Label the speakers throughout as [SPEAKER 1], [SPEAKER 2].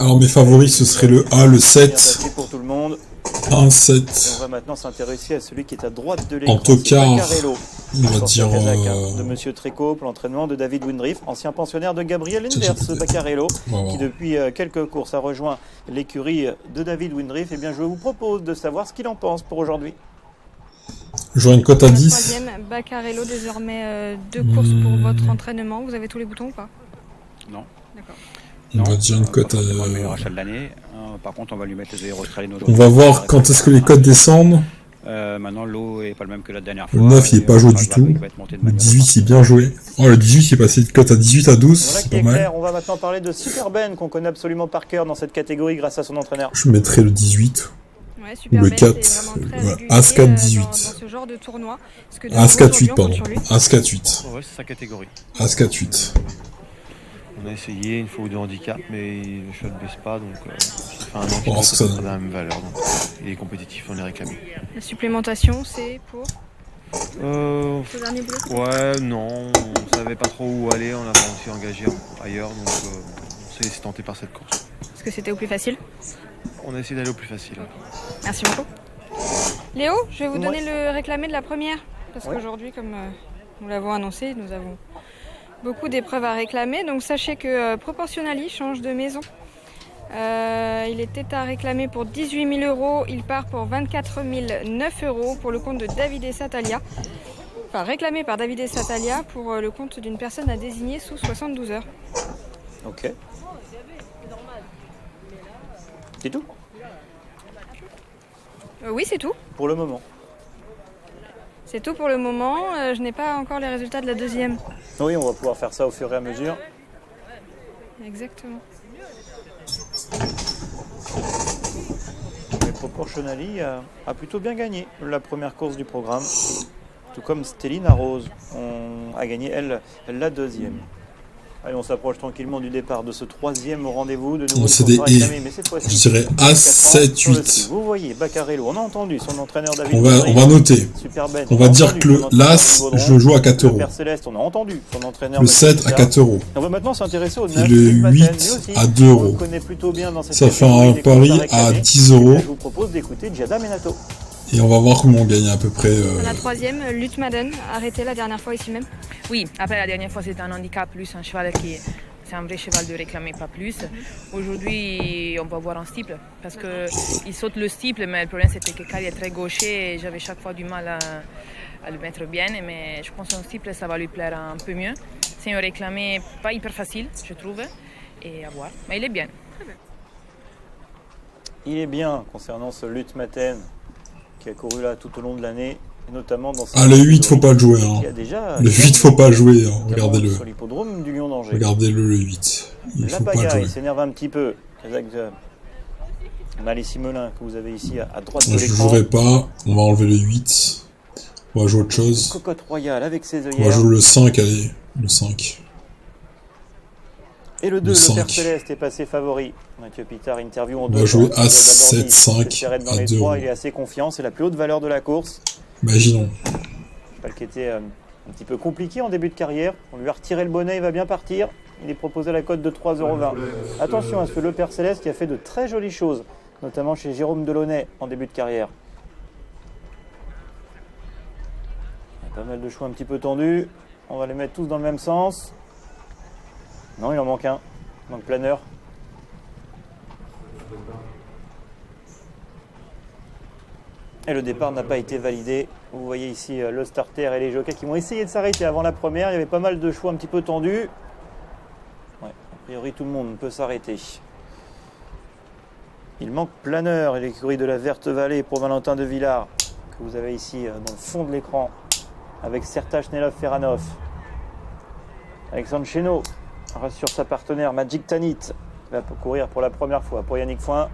[SPEAKER 1] Alors mes favoris ce serait le A, le 7,
[SPEAKER 2] pour tout le monde.
[SPEAKER 1] 1,
[SPEAKER 2] Et
[SPEAKER 1] 7.
[SPEAKER 2] on va maintenant s'intéresser à celui qui est à droite de
[SPEAKER 1] En
[SPEAKER 2] l'écran.
[SPEAKER 1] tocard,
[SPEAKER 2] Baccarello.
[SPEAKER 1] on va dire...
[SPEAKER 2] De Monsieur Tréco pour l'entraînement de David Windriff, ancien pensionnaire de Gabriel
[SPEAKER 1] Tiens, j'ai
[SPEAKER 2] Linders,
[SPEAKER 1] peut-être.
[SPEAKER 2] Baccarello,
[SPEAKER 1] On va voir.
[SPEAKER 2] qui depuis quelques courses a rejoint l'écurie de David Windriff. Eh bien, je vous propose de savoir ce qu'il en pense pour aujourd'hui.
[SPEAKER 1] J'aurais une cote à
[SPEAKER 3] Le
[SPEAKER 1] 10.
[SPEAKER 3] troisième, Baccarello, désormais 2 courses pour votre entraînement. Vous avez tous les boutons ou pas?
[SPEAKER 4] Non.
[SPEAKER 3] D'accord.
[SPEAKER 1] On va dire une cote à...
[SPEAKER 4] C'est pas le meilleur achat de l'année. Par contre, on va lui mettre les Aérostralines
[SPEAKER 1] On
[SPEAKER 4] aujourd'hui.
[SPEAKER 1] va voir quand est-ce que les cotes descendent.
[SPEAKER 4] Maintenant, l'eau est pas le même que la dernière fois.
[SPEAKER 1] Le 9 il est pas joué du
[SPEAKER 4] Il
[SPEAKER 1] tout.
[SPEAKER 4] va être monté de
[SPEAKER 1] Le
[SPEAKER 4] manière
[SPEAKER 1] 18 il est bien joué. Oh le 18 il est passé de cote à 18 à 12,
[SPEAKER 2] Voilà
[SPEAKER 1] c'est
[SPEAKER 2] qui est
[SPEAKER 1] pas mal.
[SPEAKER 2] clair. On va maintenant parler de Super Ben, qu'on connaît absolument par cœur dans cette catégorie grâce à son entraîneur.
[SPEAKER 1] Je mettrais le 18.
[SPEAKER 3] Ouais, super
[SPEAKER 1] Ou le
[SPEAKER 3] belle,
[SPEAKER 1] 4,
[SPEAKER 3] c'est vraiment très
[SPEAKER 1] ouais,
[SPEAKER 3] régulier,
[SPEAKER 1] As-4,
[SPEAKER 3] dans
[SPEAKER 1] 18.
[SPEAKER 3] ce genre de tournoi. Parce que de
[SPEAKER 1] As
[SPEAKER 3] nouveau,
[SPEAKER 1] 4 8
[SPEAKER 3] aujourd'hui, on
[SPEAKER 1] pardon.
[SPEAKER 3] compte sur lui.
[SPEAKER 1] As 4 8.
[SPEAKER 5] Ouais, c'est sa catégorie.
[SPEAKER 1] As 4 8.
[SPEAKER 5] On a essayé une fois ou deux handicaps, mais le shot ne baisse pas, donc ça fait un an
[SPEAKER 1] On va
[SPEAKER 5] qu'il
[SPEAKER 1] voir ce que ça
[SPEAKER 5] est
[SPEAKER 1] donne.
[SPEAKER 5] à la même valeur. Donc, il est compétitif, on est réclamé.
[SPEAKER 3] La supplémentation, c'est pour
[SPEAKER 5] Euh,
[SPEAKER 3] ce dernier boulot.
[SPEAKER 5] ouais, non, on savait pas trop où aller, on a pas aussi engagé ailleurs, donc on s'est laissé tenter par cette course.
[SPEAKER 3] Est-ce que c'était au plus facile?
[SPEAKER 5] On a essayé d'aller au plus facile.
[SPEAKER 3] Merci beaucoup. Léo, je vais vous donner
[SPEAKER 2] Ouais.
[SPEAKER 3] le réclamé de la première. Parce
[SPEAKER 2] Ouais.
[SPEAKER 3] qu'aujourd'hui, comme nous l'avons annoncé, nous avons beaucoup d'épreuves à réclamer. Donc sachez que Proportionali change de maison. Il était à réclamer pour 18 000 euros. Il part pour 24 009 euros pour le compte de Davide Satalia. Enfin, réclamé par Davide Satalia pour le compte d'une personne à désigner sous 72 heures.
[SPEAKER 2] Ok. C'est tout
[SPEAKER 3] Oui, c'est tout.
[SPEAKER 2] pour le moment.
[SPEAKER 3] C'est tout pour le moment. Je n'ai pas encore les résultats de la deuxième.
[SPEAKER 2] Oui, on va pouvoir faire ça au fur et à mesure.
[SPEAKER 3] Exactement.
[SPEAKER 2] Mais Proportionali a plutôt bien gagné la première course du programme. Tout comme Stellina Rose a gagné, elle, la deuxième. Allez, on s'approche tranquillement du départ de ce troisième rendez-vous. De nouveau,
[SPEAKER 1] C'est
[SPEAKER 2] une course
[SPEAKER 1] des
[SPEAKER 2] à réclamer, mais cette fois-ci,
[SPEAKER 1] Je dirais As 7
[SPEAKER 2] sur le
[SPEAKER 1] 8.
[SPEAKER 2] ski. Vous voyez, Baccarello, on a entendu son entraîneur David.
[SPEAKER 1] On va
[SPEAKER 2] Windriff.
[SPEAKER 1] noter.
[SPEAKER 2] Super Ben,
[SPEAKER 1] On
[SPEAKER 2] a
[SPEAKER 1] va dire
[SPEAKER 2] entendu
[SPEAKER 1] que le
[SPEAKER 2] son entraîneur
[SPEAKER 1] l'As,
[SPEAKER 2] Yves Audron.
[SPEAKER 1] je le joue à 4
[SPEAKER 2] Le
[SPEAKER 1] euros.
[SPEAKER 2] Père Céleste, on a entendu son entraîneur.
[SPEAKER 1] Le
[SPEAKER 2] Mathieu
[SPEAKER 1] 7 à
[SPEAKER 2] Picard.
[SPEAKER 1] 4 euros.
[SPEAKER 2] On va maintenant s'intéresser au 9.
[SPEAKER 1] Et le
[SPEAKER 2] Luc Maten,
[SPEAKER 1] 8
[SPEAKER 2] lui aussi,
[SPEAKER 1] à 2
[SPEAKER 2] on
[SPEAKER 1] euros.
[SPEAKER 2] le connaît plutôt bien dans cette
[SPEAKER 1] Ça fait
[SPEAKER 2] catégorie
[SPEAKER 1] un
[SPEAKER 2] des courses
[SPEAKER 1] pari à
[SPEAKER 2] réclamer.
[SPEAKER 1] 10
[SPEAKER 2] Et
[SPEAKER 1] euros.
[SPEAKER 2] je vous propose d'écouter Giada Menato.
[SPEAKER 1] Et on va voir comment on gagne à peu près.
[SPEAKER 3] La troisième, Luc Madden, arrêté la dernière fois ici même.
[SPEAKER 6] Oui, après la dernière fois c'était un handicap plus un cheval qui c'est un vrai cheval de réclamer pas plus. Aujourd'hui on va voir un steeple parce que il saute le steeple mais le problème c'était que Kali est très gaucher et j'avais chaque fois du mal à le mettre bien mais je pense qu'un steeple ça va lui plaire un peu mieux. C'est un réclamé pas hyper facile je trouve et à voir mais il est bien.
[SPEAKER 2] Il est bien concernant ce Luc Maten qui a couru là tout au long de l'année. Et notamment dans
[SPEAKER 1] Ah, le 8, faut pas le jouer. Hein.
[SPEAKER 2] qui a déjà
[SPEAKER 1] Le 8, faut pas le jouer. Hein. Regardez-le.
[SPEAKER 2] sur l'hippodrome du Lion d'Angers.
[SPEAKER 1] Regardez-le, le 8. Il
[SPEAKER 2] La
[SPEAKER 1] faut pas le
[SPEAKER 2] pagaille
[SPEAKER 1] jouer.
[SPEAKER 2] s'énerve un petit peu. Avec Malé Simelin que vous avez ici à droite de
[SPEAKER 1] Moi, je ne
[SPEAKER 2] l'écran.
[SPEAKER 1] jouerai pas. On va enlever le 8. On va jouer autre chose.
[SPEAKER 2] Cocotte Royale avec ses
[SPEAKER 1] On va
[SPEAKER 2] œillères.
[SPEAKER 1] jouer le 5, allez. Le 5.
[SPEAKER 2] Et le 2,
[SPEAKER 1] le
[SPEAKER 2] le
[SPEAKER 1] 5.
[SPEAKER 2] Père Céleste est passé favori. Mathieu Pitard, interview en
[SPEAKER 1] On
[SPEAKER 2] 2.
[SPEAKER 1] va jouer As 7, 5
[SPEAKER 2] dans
[SPEAKER 1] à
[SPEAKER 2] les
[SPEAKER 1] 2
[SPEAKER 2] 3,
[SPEAKER 1] euros.
[SPEAKER 2] il est assez confiant. C'est la plus haute valeur de la course.
[SPEAKER 1] Imaginons.
[SPEAKER 2] Cheval qui était un petit peu compliqué en début de carrière. On lui a retiré le bonnet, il va bien partir. Il est proposé à la cote de 3,20 €. Attention à ce Le Père Céleste qui a fait de très jolies choses, notamment chez Jérôme Delaunay en début de carrière. Il y a pas mal de choix un petit peu tendus. On va les mettre tous dans le même sens. Non, il en manque un. Il manque Planeur. Et le départ n'a pas été validé. Vous voyez ici le starter et les jockeys qui vont essayer de s'arrêter avant la première. Il y avait pas mal de choix un petit peu tendus. Ouais, a priori, tout le monde peut s'arrêter. Il manque Planeur et l'écurie de la Verte Vallée pour Valentin de Villars, que vous avez ici dans le fond de l'écran, avec Sertaç Nelov Ferranov. Alexandre Chénaud rassure sa partenaire Magic Tanit, qui va courir pour la première fois pour Yannick Foin.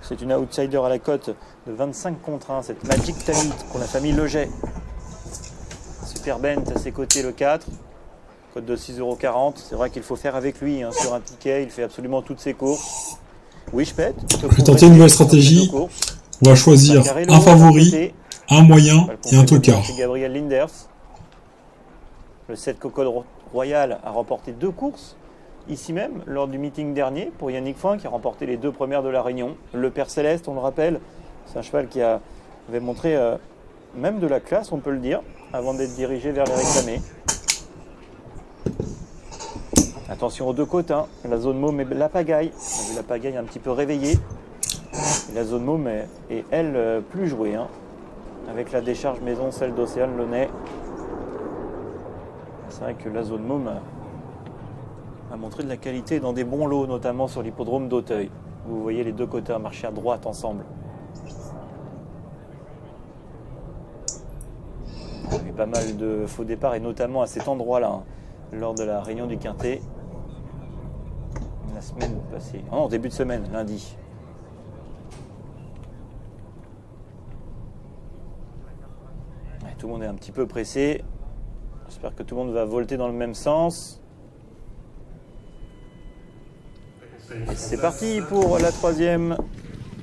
[SPEAKER 2] C'est une outsider à la cote de 25 contre 1, cette Magic Tanit pour la famille Leget. Super Bent à ses côtés le 4, cote de 6,40 €. C'est vrai qu'il faut faire avec lui sur un ticket, il fait absolument toutes ses courses. Wishpet.
[SPEAKER 1] On peut tenter une nouvelle stratégie. On va choisir un favori, un moyen et un tocard.
[SPEAKER 2] Gabriel Linders. Le 7 Cocotte Royale a remporté 2 courses ici même, lors du meeting dernier, pour Yannick Foin, qui a remporté les 2 premières de la Réunion. Le Père Céleste, on le rappelle, c'est un cheval qui avait montré même de la classe, on peut le dire, avant d'être dirigé vers les réclamés. Attention aux 2 côtes, hein. La zone môme et la pagaille. On a vu la pagaille un petit peu réveillée. Et la zone môme est elle, plus jouée, hein. Avec la décharge maison, celle d'Océane Launay. C'est vrai que la zone môme a montré de la qualité dans des bons lots, notamment sur l'hippodrome d'Auteuil. Vous voyez les 2 côtés à marcher à droite ensemble. Il y a eu pas mal de faux départs, et notamment à cet endroit-là, hein, lors de la réunion du Quintet. La semaine passée. Oh non, début de semaine, lundi. Ouais, tout le monde est un petit peu pressé. J'espère que tout le monde va volter dans le même sens. Et c'est parti pour la 3e.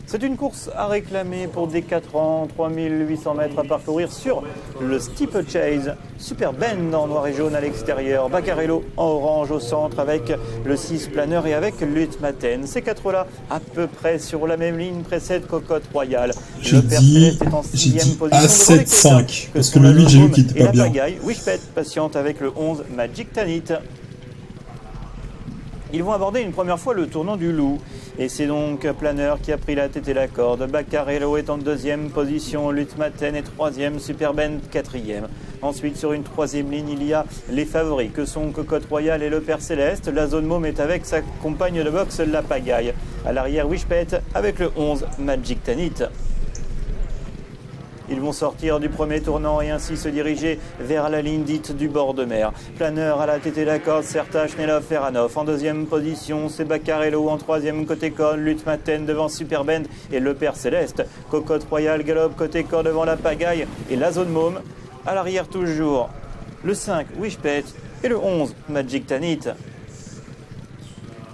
[SPEAKER 2] C'est une course à réclamer pour des 4 ans, 3800 mètres à parcourir sur le Steeplechase. Super Bend en noir et jaune à l'extérieur, Baccarello en orange au centre avec le 6 planeur et avec Lutmaten. Ces 4-là à peu près sur la même ligne précèdent Cocotte Royale.
[SPEAKER 1] J'ai dit A7-5 parce que le 8 j'ai vu qu'il était pas bien.
[SPEAKER 2] Wishpet patiente avec le 11 Magic Tanit. Ils vont aborder une première fois le tournant du Loup. Et c'est donc Planeur qui a pris la tête et la corde. Baccarello est en 2e position, Lutmaten est 3e, Superben 4e. Ensuite, sur une 3e ligne, il y a les favoris que sont Cocotte Royale et le Père Céleste. La zone môme est avec sa compagne de boxe, la Pagaille. À l'arrière, Wishpet avec le 11 Magic Tanit. Ils vont sortir du premier tournant et ainsi se diriger vers la ligne dite du bord de mer. Planeur à la tête et la corde, Serta, Schnellov, Ferranov. En 2e position, c'est Baccarello. En 3e, côté corde, Lutmaten devant Superbend et le Père Céleste. Cocotte Royale galope côté corde devant la Pagaille et la zone môme. À l'arrière toujours, le 5, Wishpet et le 11, Magic Tanit.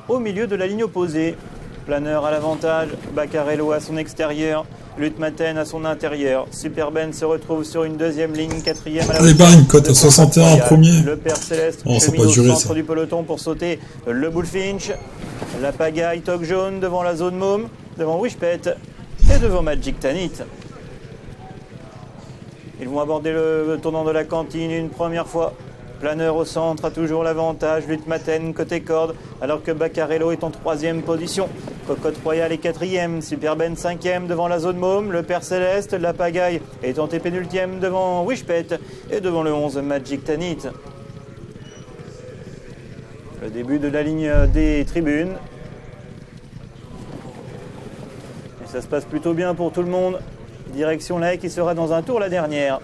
[SPEAKER 2] Au milieu de la ligne opposée, Planeur à l'avantage, Baccarello à son extérieur. Lutmaten à son intérieur. Superben se retrouve sur une 2e ligne, 4e à la
[SPEAKER 1] allez, bang, cote à 61 en premier.
[SPEAKER 2] Le Père Céleste
[SPEAKER 1] chemine
[SPEAKER 2] au
[SPEAKER 1] durer,
[SPEAKER 2] centre du peloton pour sauter le Bullfinch. La Pagaille, toque jaune devant la zone môme, devant Wishpet et devant Magic Tanit. Ils vont aborder le tournant de la cantine une première fois. Planeur au centre a toujours l'avantage, Lutmaten côté corde, alors que Baccarello est en 3e position. Cocotte Royale est 4e, Superben 5e devant la zone môme, le Père Céleste, la Pagaille est en pénultième devant Wishpet et devant le 11 Magic Tanit. Le début de la ligne des tribunes. Et ça se passe plutôt bien pour tout le monde. Direction la haie qui sera dans un tour la dernière.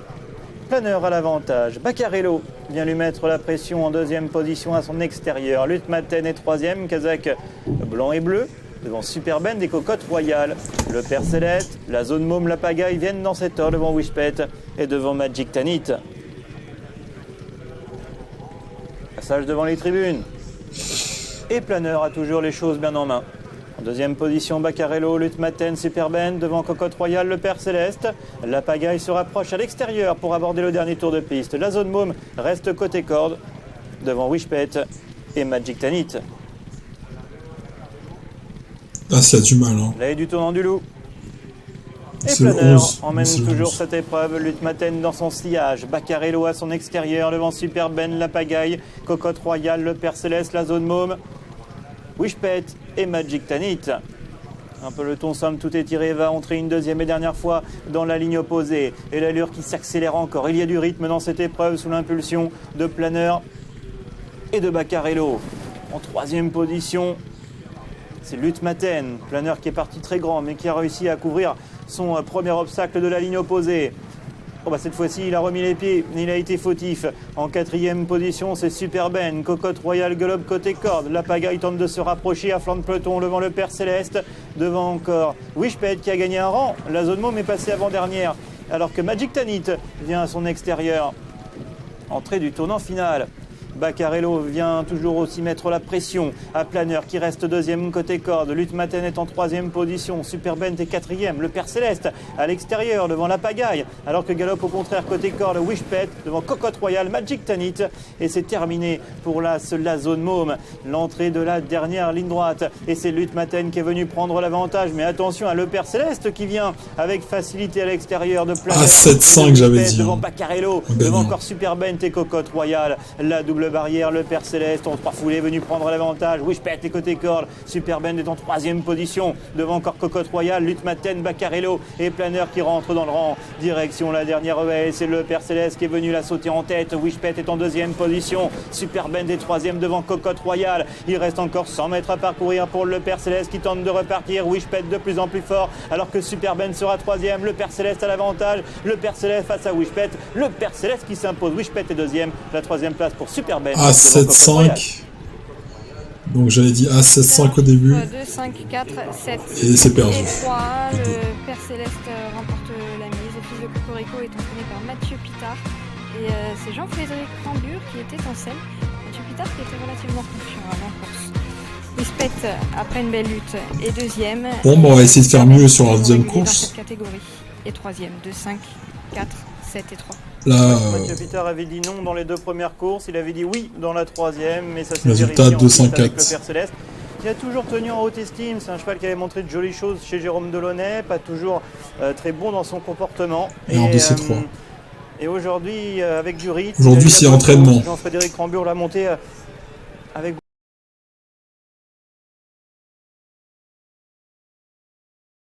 [SPEAKER 2] Planeur à l'avantage. Baccarello vient lui mettre la pression en 2e position à son extérieur. Lutmaten est 3e, Kazakh blanc et bleu. Devant Superbend et Cocotte Royale. Le Père Céleste, la zone môme, la Pagaille viennent dans cet ordre devant Wishpet et devant Magic Tanit. Passage devant les tribunes. Et Planeur a toujours les choses bien en main. En 2e position, Baccarello, Lutmaten, Superben, devant Cocotte Royale, le Père Céleste. La Pagaille se rapproche à l'extérieur pour aborder le dernier tour de piste. La zone môme reste côté corde, devant Wishpet et Magic Tanit.
[SPEAKER 1] Ah, ça a du mal, hein.
[SPEAKER 2] La haie du tournant du Loup. Et
[SPEAKER 1] C'est le
[SPEAKER 2] Planeur
[SPEAKER 1] 11.
[SPEAKER 2] emmène
[SPEAKER 1] C'est le
[SPEAKER 2] toujours
[SPEAKER 1] 11.
[SPEAKER 2] cette épreuve. Lutmaten dans son sillage. Baccarello à son extérieur, devant Superben, la Pagaille. Cocotte Royale, le Père Céleste, la zone môme. Wishpet et Magic Tanit. Un peloton somme tout étiré va entrer une 2e et dernière fois dans la ligne opposée. Et l'allure qui s'accélère encore. Il y a du rythme dans cette épreuve sous l'impulsion de Planeur et de Baccarello. En 3e position, c'est Lutmaten. Planeur qui est parti très grand mais qui a réussi à couvrir son premier obstacle de la ligne opposée. Oh bah cette fois-ci, il a remis les pieds, il a été fautif. En 4e position, c'est Superben. Cocotte Royale galope côté corde. La Pagaille tente de se rapprocher à flanc de peloton devant le Père Céleste. Devant encore Wishpet qui a gagné un rang. La zone môme est passée avant-dernière. Alors que Magic Tanit vient à son extérieur. Entrée du tournant final. Baccarello vient toujours aussi mettre la pression à Planeur qui reste deuxième côté corde. Lutmaten est en troisième position. Superbent est quatrième. Le Père Céleste à l'extérieur devant la pagaille. Alors que galope au contraire côté corde Wishpet devant Cocotte Royale, Magic Tanit. Et c'est terminé pour la zone môme. L'entrée de la dernière ligne droite. Et c'est Lutmaten qui est venu prendre l'avantage. Mais attention à Le Père Céleste qui vient avec facilité à l'extérieur de Planeur.
[SPEAKER 1] Ah, 7-5 j'avais dit.
[SPEAKER 2] Devant Baccarello, devant encore Superbent et Cocotte Royale. La double barrière, Le Père Céleste en 3 foulées venu prendre l'avantage. Wishpet et côté corde. Superbent est en troisième position. Devant encore Cocotte Royale, Lutmaten, Baccarello et Planeur qui rentre dans le rang. Direction la dernière haie. C'est Le Père Céleste qui est venu la sauter en tête. Wishpet est en deuxième position. Superbent est troisième devant Cocotte Royale. Il reste encore 100 mètres à parcourir pour Le Père Céleste qui tente de repartir. Wishpet de plus en plus fort alors que Superbent sera troisième. Le Père Céleste à l'avantage. Le Père Céleste face à Wishpet. Le Père Céleste qui s'impose. Wishpet est deuxième. La troisième place pour Superbent.
[SPEAKER 1] A7-5. Donc j'avais dit A7-5 au début.
[SPEAKER 3] 2, 5, 4, 7.
[SPEAKER 1] Et c'est perdu.
[SPEAKER 3] Et 3. Le Père Céleste remporte la mise. Le fils de Cocorico est entraîné par Mathieu Pitard. Et c'est Jean-Frédéric Rambure qui était en selle. Mathieu Pitard qui était relativement confiant avant la course. Wishpet, après une belle lutte, est deuxième.
[SPEAKER 1] Bon, bah on va essayer de faire mieux sur la deuxième course.
[SPEAKER 3] Dans cette catégorie. Et troisième. 2, 5, 4, 7 et 3.
[SPEAKER 1] Là,
[SPEAKER 2] Mathieu Pitard avait dit non dans les 2 premières courses, il avait dit oui dans la troisième, mais ça s'est
[SPEAKER 1] résultat
[SPEAKER 2] vérifié ensuite
[SPEAKER 1] 204.
[SPEAKER 2] avec le Père Céleste, qui a toujours tenu en haute estime. C'est un cheval qui avait montré de jolies choses chez Jérôme Delaunay, pas toujours très bon dans son comportement.
[SPEAKER 1] Et en 2C3.
[SPEAKER 2] Et aujourd'hui, avec du rythme,
[SPEAKER 1] aujourd'hui c'est entraînement.
[SPEAKER 2] Jean-Frédéric Rambure l'a monté avec